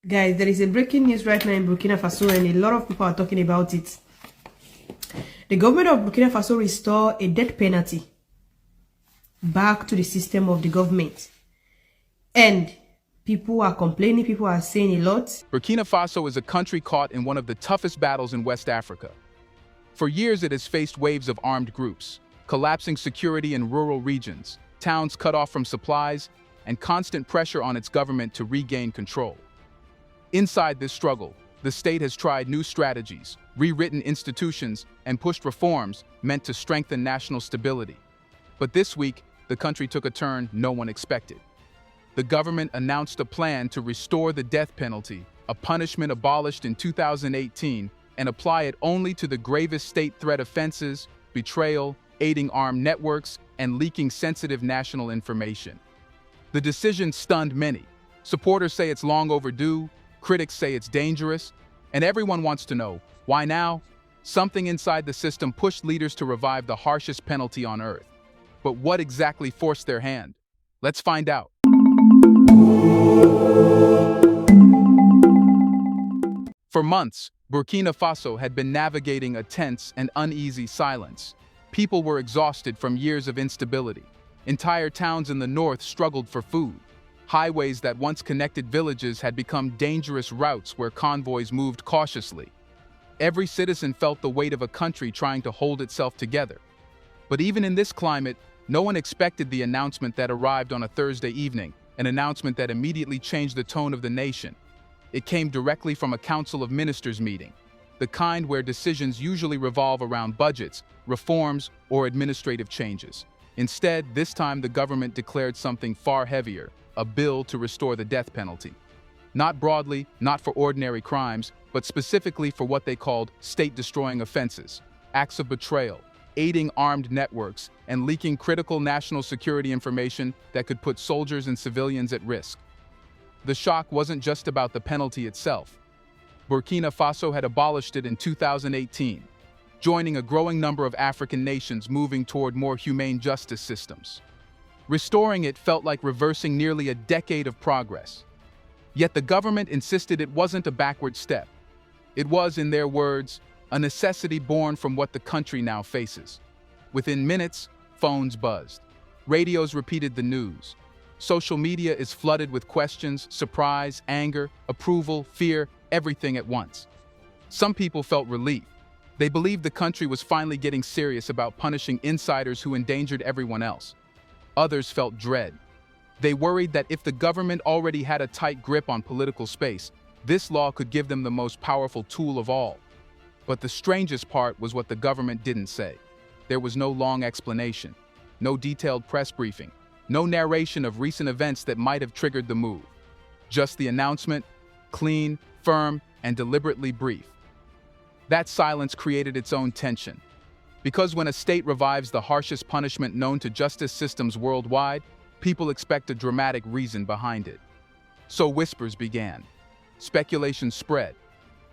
Guys, there is a breaking news right now in Burkina Faso and a lot of people are talking about it. The government of Burkina Faso restored a death penalty back to the system of the government. And people are complaining, people are saying a lot. Burkina Faso is a country caught in one of the toughest battles in West Africa. For years it has faced waves of armed groups, collapsing security in rural regions, towns cut off from supplies, and constant pressure on its government to regain control. Inside this struggle, the state has tried new strategies, rewritten institutions, and pushed reforms meant to strengthen national stability. But this week, the country took a turn no one expected. The government announced a plan to restore the death penalty, a punishment abolished in 2018, and apply it only to the gravest state threat offenses, betrayal, aiding armed networks, and leaking sensitive national information. The decision stunned many. Supporters say it's long overdue, critics say it's dangerous, and everyone wants to know, why now? Something inside the system pushed leaders to revive the harshest penalty on earth. But what exactly forced their hand? Let's find out. For months, Burkina Faso had been navigating a tense and uneasy silence. People were exhausted from years of instability. Entire towns in the north struggled for food. Highways that once connected villages had become dangerous routes where convoys moved cautiously. Every citizen felt the weight of a country trying to hold itself together. But even in this climate, no one expected the announcement that arrived on a Thursday evening, an announcement that immediately changed the tone of the nation. It came directly from a Council of Ministers meeting, the kind where decisions usually revolve around budgets, reforms, or administrative changes. Instead, this time the government declared something far heavier: a bill to restore the death penalty. Not broadly, not for ordinary crimes, but specifically for what they called state-destroying offenses, acts of betrayal, aiding armed networks, and leaking critical national security information that could put soldiers and civilians at risk. The shock wasn't just about the penalty itself. Burkina Faso had abolished it in 2018, joining a growing number of African nations moving toward more humane justice systems. Restoring it felt like reversing nearly a decade of progress. Yet the government insisted it wasn't a backward step. It was, in their words, a necessity born from what the country now faces. Within minutes, phones buzzed. Radios repeated the news. Social media is flooded with questions, surprise, anger, approval, fear, everything at once. Some people felt relief. They believed the country was finally getting serious about punishing insiders who endangered everyone else. Others felt dread. They worried that if the government already had a tight grip on political space, this law could give them the most powerful tool of all. But the strangest part was what the government didn't say. There was no long explanation, no detailed press briefing, no narration of recent events that might have triggered the move. Just the announcement, clean, firm, and deliberately brief. That silence created its own tension. Because when a state revives the harshest punishment known to justice systems worldwide, people expect a dramatic reason behind it. So whispers began. Speculation spread.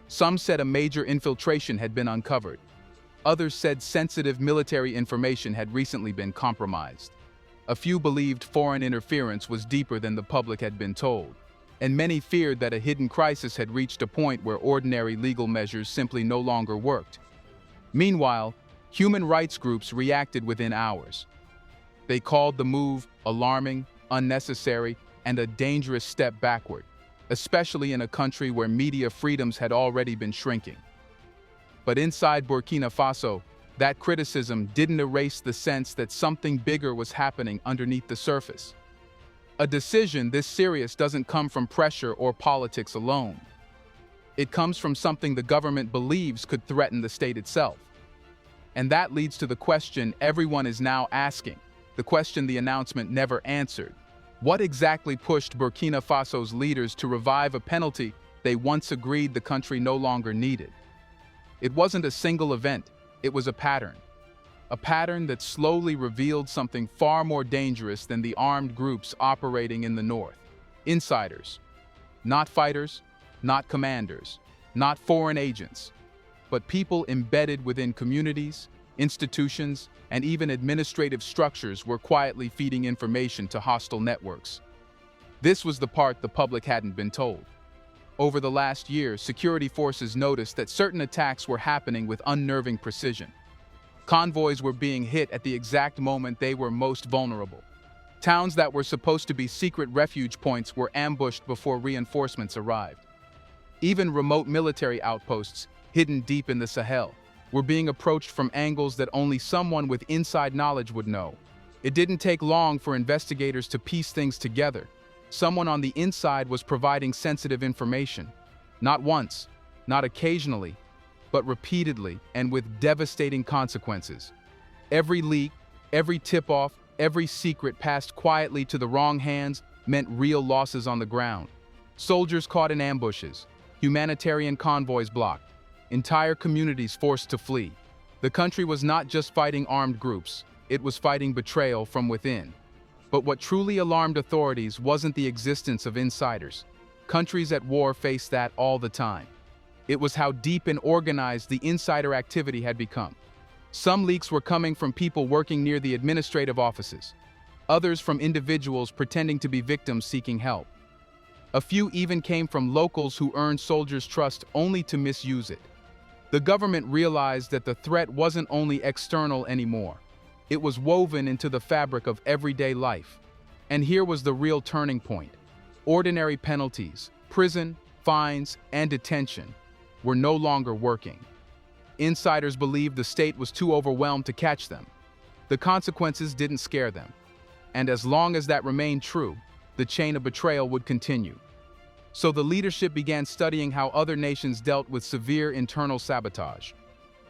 Some said a major infiltration had been uncovered. Others said sensitive military information had recently been compromised. A few believed foreign interference was deeper than the public had been told. And many feared that a hidden crisis had reached a point where ordinary legal measures simply no longer worked. Meanwhile, human rights groups reacted within hours. They called the move alarming, unnecessary, and a dangerous step backward, especially in a country where media freedoms had already been shrinking. But inside Burkina Faso, that criticism didn't erase the sense that something bigger was happening underneath the surface. A decision this serious doesn't come from pressure or politics alone. It comes from something the government believes could threaten the state itself. And that leads to the question everyone is now asking, the question the announcement never answered. What exactly pushed Burkina Faso's leaders to revive a penalty they once agreed the country no longer needed? It wasn't a single event, it was a pattern. A pattern that slowly revealed something far more dangerous than the armed groups operating in the north. Insiders. Not fighters, not commanders, not foreign agents, but people embedded within communities, institutions, and even administrative structures were quietly feeding information to hostile networks. This was the part the public hadn't been told. Over the last year, security forces noticed that certain attacks were happening with unnerving precision. Convoys were being hit at the exact moment they were most vulnerable. Towns that were supposed to be secret refuge points were ambushed before reinforcements arrived. Even remote military outposts, hidden deep in the Sahel, were being approached from angles that only someone with inside knowledge would know. It didn't take long for investigators to piece things together. Someone on the inside was providing sensitive information. Not once, not occasionally, but repeatedly and with devastating consequences. Every leak, every tip-off, every secret passed quietly to the wrong hands meant real losses on the ground. Soldiers caught in ambushes, humanitarian convoys blocked, entire communities forced to flee. The country was not just fighting armed groups, it was fighting betrayal from within. But what truly alarmed authorities wasn't the existence of insiders. Countries at war face that all the time. It was how deep and organized the insider activity had become. Some leaks were coming from people working near the administrative offices, others from individuals pretending to be victims seeking help. A few even came from locals who earned soldiers' trust only to misuse it. The government realized that the threat wasn't only external anymore. It was woven into the fabric of everyday life. And here was the real turning point. Ordinary penalties, prison, fines, and detention were no longer working. Insiders believed the state was too overwhelmed to catch them. The consequences didn't scare them. And as long as that remained true, the chain of betrayal would continue. So the leadership began studying how other nations dealt with severe internal sabotage.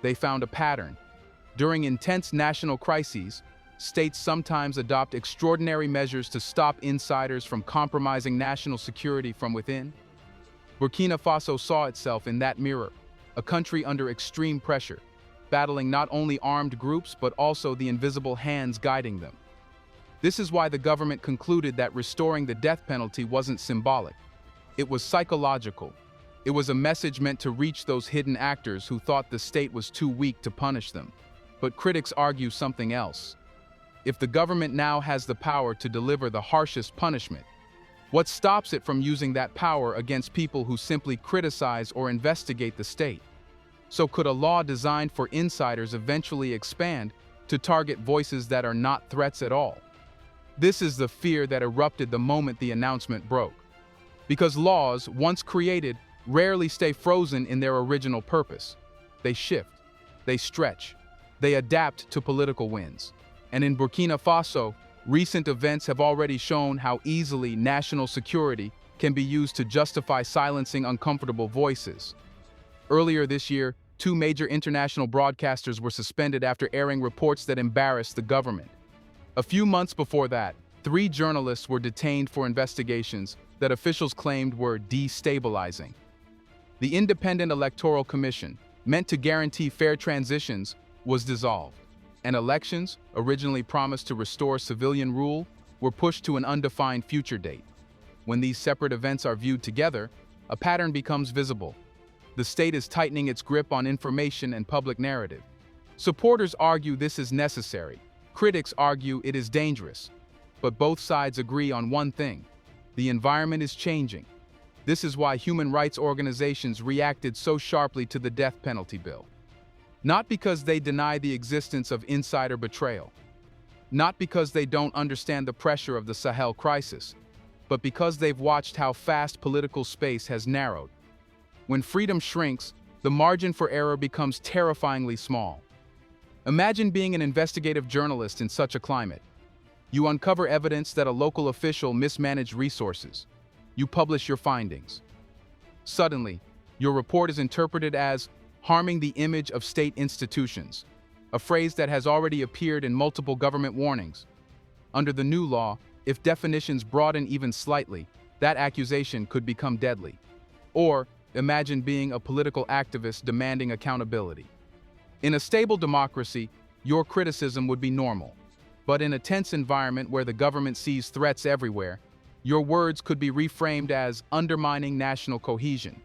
They found a pattern. During intense national crises, states sometimes adopt extraordinary measures to stop insiders from compromising national security from within. Burkina Faso saw itself in that mirror, a country under extreme pressure, battling not only armed groups but also the invisible hands guiding them. This is why the government concluded that restoring the death penalty wasn't symbolic. It was psychological. It was a message meant to reach those hidden actors who thought the state was too weak to punish them. But critics argue something else. If the government now has the power to deliver the harshest punishment, what stops it from using that power against people who simply criticize or investigate the state? So could a law designed for insiders eventually expand to target voices that are not threats at all? This is the fear that erupted the moment the announcement broke. Because laws, once created, rarely stay frozen in their original purpose. They shift, they stretch, they adapt to political winds. And in Burkina Faso, recent events have already shown how easily national security can be used to justify silencing uncomfortable voices. Earlier this year, 2 major international broadcasters were suspended after airing reports that embarrassed the government. A few months before that, 3 journalists were detained for investigations that officials claimed were destabilizing. The Independent Electoral Commission, meant to guarantee fair transitions, was dissolved, and elections, originally promised to restore civilian rule, were pushed to an undefined future date. When these separate events are viewed together, a pattern becomes visible. The state is tightening its grip on information and public narrative. Supporters argue this is necessary. Critics argue it is dangerous. But both sides agree on one thing: the environment is changing. This is why human rights organizations reacted so sharply to the death penalty bill. Not because they deny the existence of insider betrayal, not because they don't understand the pressure of the Sahel crisis, but because they've watched how fast political space has narrowed. When freedom shrinks, the margin for error becomes terrifyingly small. Imagine being an investigative journalist in such a climate. You uncover evidence that a local official mismanaged resources. You publish your findings. Suddenly, your report is interpreted as harming the image of state institutions, a phrase that has already appeared in multiple government warnings. Under the new law, if definitions broaden even slightly, that accusation could become deadly. Or, imagine being a political activist demanding accountability. In a stable democracy, your criticism would be normal. But in a tense environment where the government sees threats everywhere, your words could be reframed as undermining national cohesion.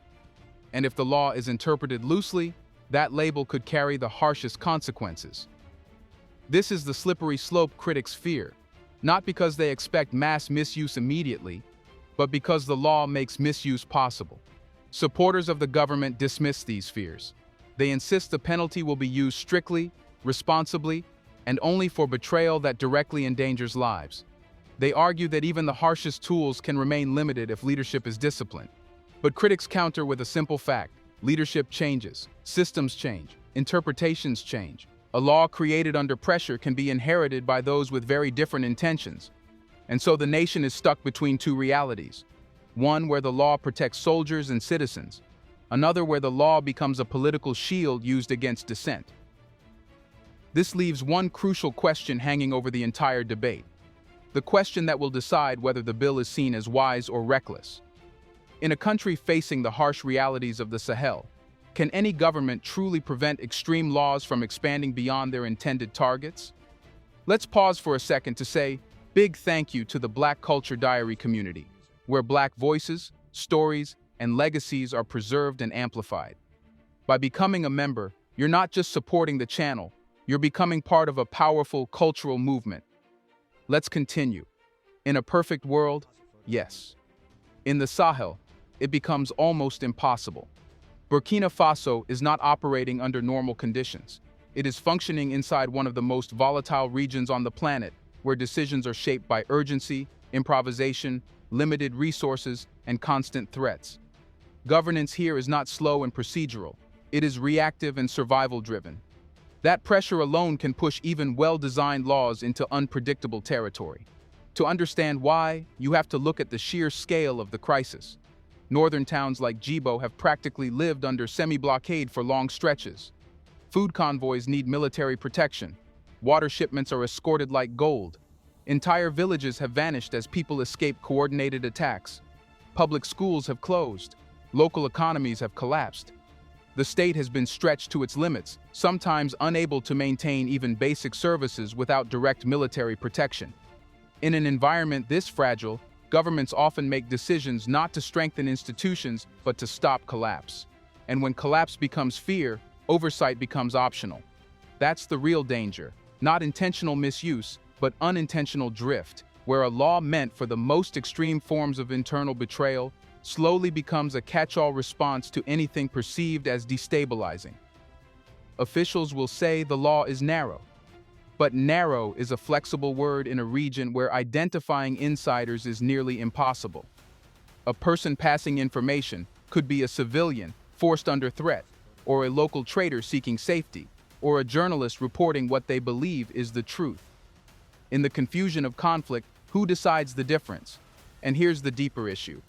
And if the law is interpreted loosely, that label could carry the harshest consequences. This is the slippery slope critics fear, not because they expect mass misuse immediately, but because the law makes misuse possible. Supporters of the government dismiss these fears. They insist the penalty will be used strictly, responsibly, and only for betrayal that directly endangers lives. They argue that even the harshest tools can remain limited if leadership is disciplined. But critics counter with a simple fact: leadership changes, systems change, interpretations change. A law created under pressure can be inherited by those with very different intentions. And so the nation is stuck between two realities: one where the law protects soldiers and citizens, another where the law becomes a political shield used against dissent. This leaves one crucial question hanging over the entire debate, the question that will decide whether the bill is seen as wise or reckless. In a country facing the harsh realities of the Sahel, can any government truly prevent extreme laws from expanding beyond their intended targets? Let's pause for a second to say big thank you to the Black Culture Diary community, where Black voices, stories, and legacies are preserved and amplified. By becoming a member, you're not just supporting the channel, you're becoming part of a powerful cultural movement. Let's continue. In a perfect world, yes. In the Sahel, it becomes almost impossible. Burkina Faso is not operating under normal conditions. It is functioning inside one of the most volatile regions on the planet, where decisions are shaped by urgency, improvisation, limited resources, and constant threats. Governance here is not slow and procedural. It is reactive and survival-driven. That pressure alone can push even well-designed laws into unpredictable territory. To understand why, you have to look at the sheer scale of the crisis. Northern towns like Djibo have practically lived under semi-blockade for long stretches. Food convoys need military protection. Water shipments are escorted like gold. Entire villages have vanished as people escape coordinated attacks. Public schools have closed. Local economies have collapsed. The state has been stretched to its limits, sometimes unable to maintain even basic services without direct military protection. In an environment this fragile, governments often make decisions not to strengthen institutions, but to stop collapse. And when collapse becomes fear, oversight becomes optional. That's the real danger, not intentional misuse, but unintentional drift, where a law meant for the most extreme forms of internal betrayal slowly becomes a catch-all response to anything perceived as destabilizing. Officials will say the law is narrow. But narrow is a flexible word in a region where identifying insiders is nearly impossible. A person passing information could be a civilian forced under threat, or a local trader seeking safety, or a journalist reporting what they believe is the truth. In the confusion of conflict, who decides the difference? And here's the deeper issue.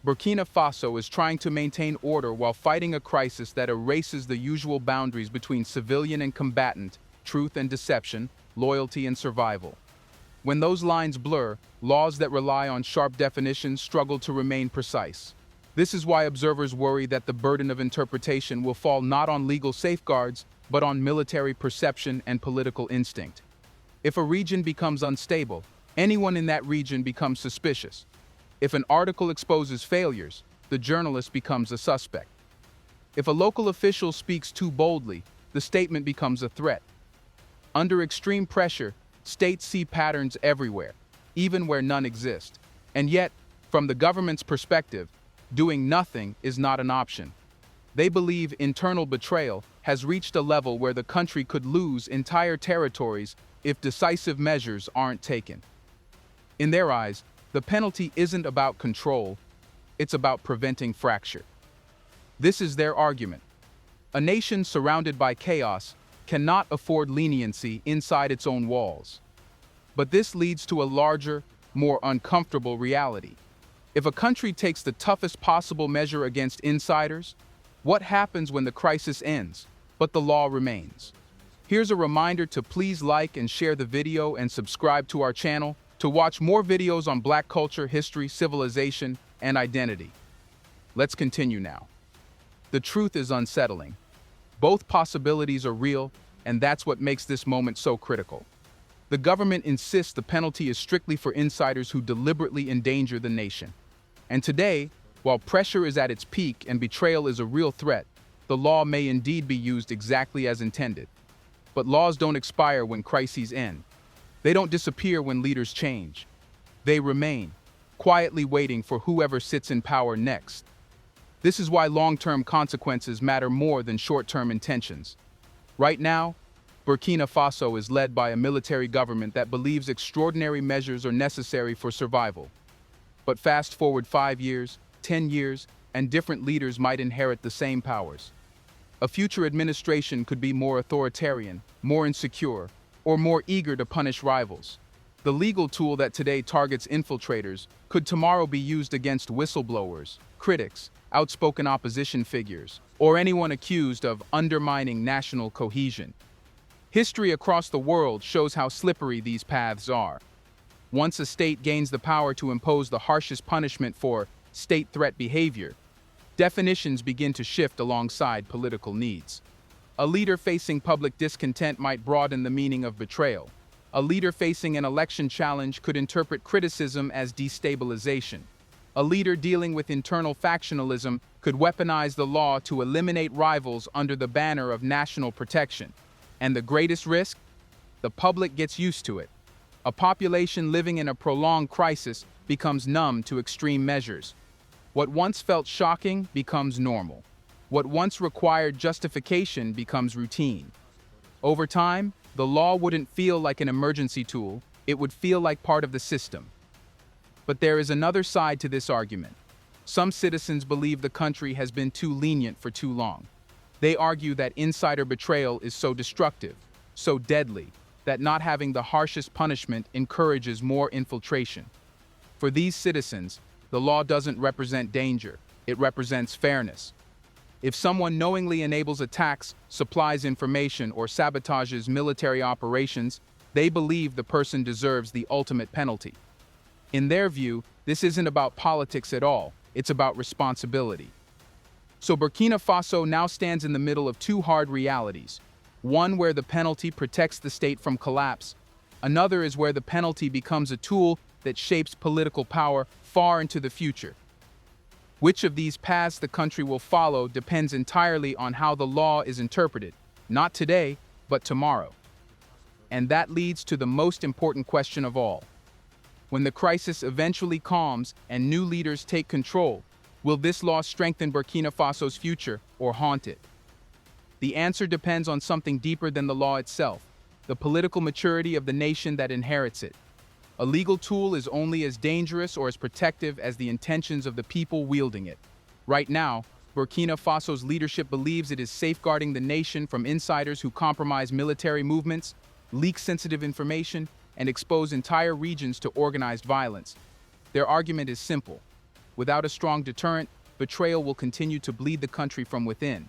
Burkina Faso is trying to maintain order while fighting a crisis that erases the usual boundaries between civilian and combatant, truth and deception, loyalty and survival. When those lines blur, laws that rely on sharp definitions struggle to remain precise. This is why observers worry that the burden of interpretation will fall not on legal safeguards, but on military perception and political instinct. If a region becomes unstable, anyone in that region becomes suspicious. If an article exposes failures, the journalist becomes a suspect. If a local official speaks too boldly, the statement becomes a threat. Under extreme pressure, states see patterns everywhere, even where none exist. And yet, from the government's perspective, doing nothing is not an option. They believe internal betrayal has reached a level where the country could lose entire territories if decisive measures aren't taken. In their eyes, the penalty isn't about control, it's about preventing fracture. This is their argument. A nation surrounded by chaos cannot afford leniency inside its own walls. But this leads to a larger, more uncomfortable reality. If a country takes the toughest possible measure against insiders, what happens when the crisis ends, but the law remains? Here's a reminder to please like and share the video and subscribe to our channel to watch more videos on Black culture, history, civilization, and identity. Let's continue now. The truth is unsettling. Both possibilities are real, and that's what makes this moment so critical. The government insists the penalty is strictly for insiders who deliberately endanger the nation. And today, while pressure is at its peak and betrayal is a real threat, the law may indeed be used exactly as intended. But laws don't expire when crises end. They don't disappear when leaders change. They remain, quietly waiting for whoever sits in power next. This is why long-term consequences matter more than short-term intentions. Right now, Burkina Faso is led by a military government that believes extraordinary measures are necessary for survival. But fast forward 5 years, 10 years, and different leaders might inherit the same powers. A future administration could be more authoritarian, more insecure, or more eager to punish rivals. The legal tool that today targets infiltrators could tomorrow be used against whistleblowers, critics, outspoken opposition figures, or anyone accused of undermining national cohesion. History across the world shows how slippery these paths are. Once a state gains the power to impose the harshest punishment for state threat behavior, definitions begin to shift alongside political needs. A leader facing public discontent might broaden the meaning of betrayal. A leader facing an election challenge could interpret criticism as destabilization. A leader dealing with internal factionalism could weaponize the law to eliminate rivals under the banner of national protection. And the greatest risk? The public gets used to it. A population living in a prolonged crisis becomes numb to extreme measures. What once felt shocking becomes normal. What once required justification becomes routine. Over time, the law wouldn't feel like an emergency tool, it would feel like part of the system. But there is another side to this argument. Some citizens believe the country has been too lenient for too long. They argue that insider betrayal is so destructive, so deadly, that not having the harshest punishment encourages more infiltration. For these citizens, the law doesn't represent danger, it represents fairness. If someone knowingly enables attacks, supplies information, or sabotages military operations, they believe the person deserves the ultimate penalty. In their view, this isn't about politics at all, it's about responsibility. So Burkina Faso now stands in the middle of two hard realities. One where the penalty protects the state from collapse. Another is where the penalty becomes a tool that shapes political power far into the future. Which of these paths the country will follow depends entirely on how the law is interpreted, not today, but tomorrow. And that leads to the most important question of all. When the crisis eventually calms and new leaders take control, will this law strengthen Burkina Faso's future or haunt it? The answer depends on something deeper than the law itself, the political maturity of the nation that inherits it. A legal tool is only as dangerous or as protective as the intentions of the people wielding it. Right now, Burkina Faso's leadership believes it is safeguarding the nation from insiders who compromise military movements, leak sensitive information, and expose entire regions to organized violence. Their argument is simple. Without a strong deterrent, betrayal will continue to bleed the country from within.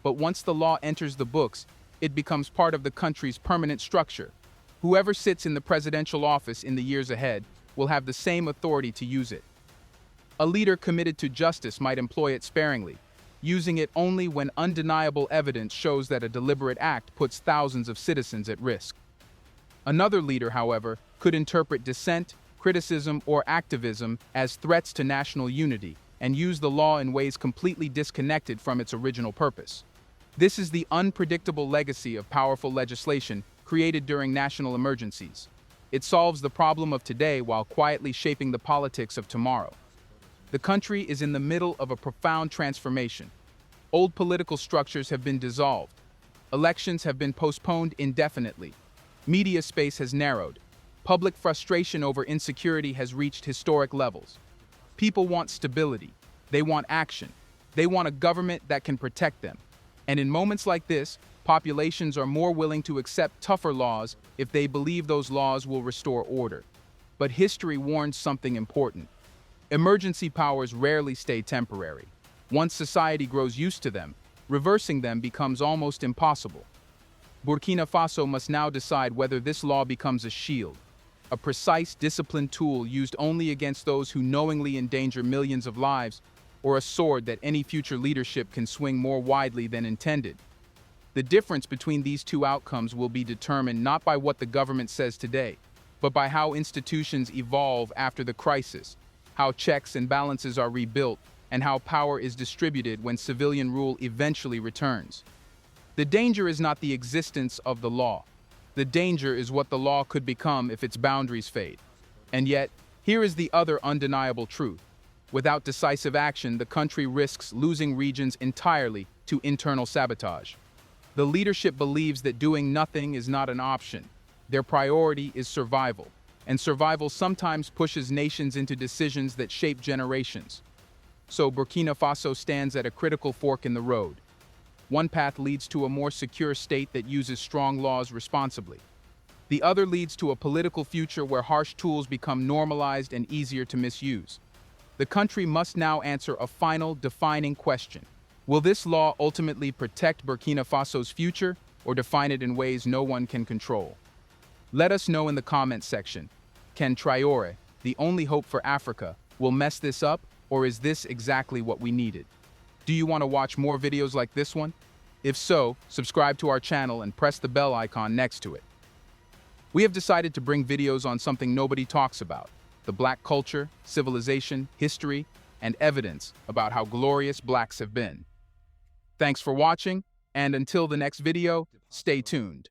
But once the law enters the books, it becomes part of the country's permanent structure. Whoever sits in the presidential office in the years ahead will have the same authority to use it. A leader committed to justice might employ it sparingly, using it only when undeniable evidence shows that a deliberate act puts thousands of citizens at risk. Another leader, however, could interpret dissent, criticism, or activism as threats to national unity and use the law in ways completely disconnected from its original purpose. This is the unpredictable legacy of powerful legislation created during national emergencies. It solves the problem of today while quietly shaping the politics of tomorrow. The country is in the middle of a profound transformation. Old political structures have been dissolved. Elections have been postponed indefinitely. Media space has narrowed. Public frustration over insecurity has reached historic levels. People want stability. They want action. They want a government that can protect them. And in moments like this, populations are more willing to accept tougher laws if they believe those laws will restore order. But history warns something important. Emergency powers rarely stay temporary. Once society grows used to them, reversing them becomes almost impossible. Burkina Faso must now decide whether this law becomes a shield, a precise, disciplined tool used only against those who knowingly endanger millions of lives, or a sword that any future leadership can swing more widely than intended. The difference between these two outcomes will be determined not by what the government says today, but by how institutions evolve after the crisis, how checks and balances are rebuilt, and how power is distributed when civilian rule eventually returns. The danger is not the existence of the law. The danger is what the law could become if its boundaries fade. And yet, here is the other undeniable truth. Without decisive action, the country risks losing regions entirely to internal sabotage. The leadership believes that doing nothing is not an option. Their priority is survival, and survival sometimes pushes nations into decisions that shape generations. So Burkina Faso stands at a critical fork in the road. One path leads to a more secure state that uses strong laws responsibly. The other leads to a political future where harsh tools become normalized and easier to misuse. The country must now answer a final, defining question. Will this law ultimately protect Burkina Faso's future or define it in ways no one can control? Let us know in the comments section. Can Traoré, the only hope for Africa, will mess this up, or is this exactly what we needed? Do you want to watch more videos like this one? If so, subscribe to our channel and press the bell icon next to it. We have decided to bring videos on something nobody talks about: the Black culture, civilization, history, and evidence about how glorious Blacks have been. Thanks for watching, and until the next video, stay tuned.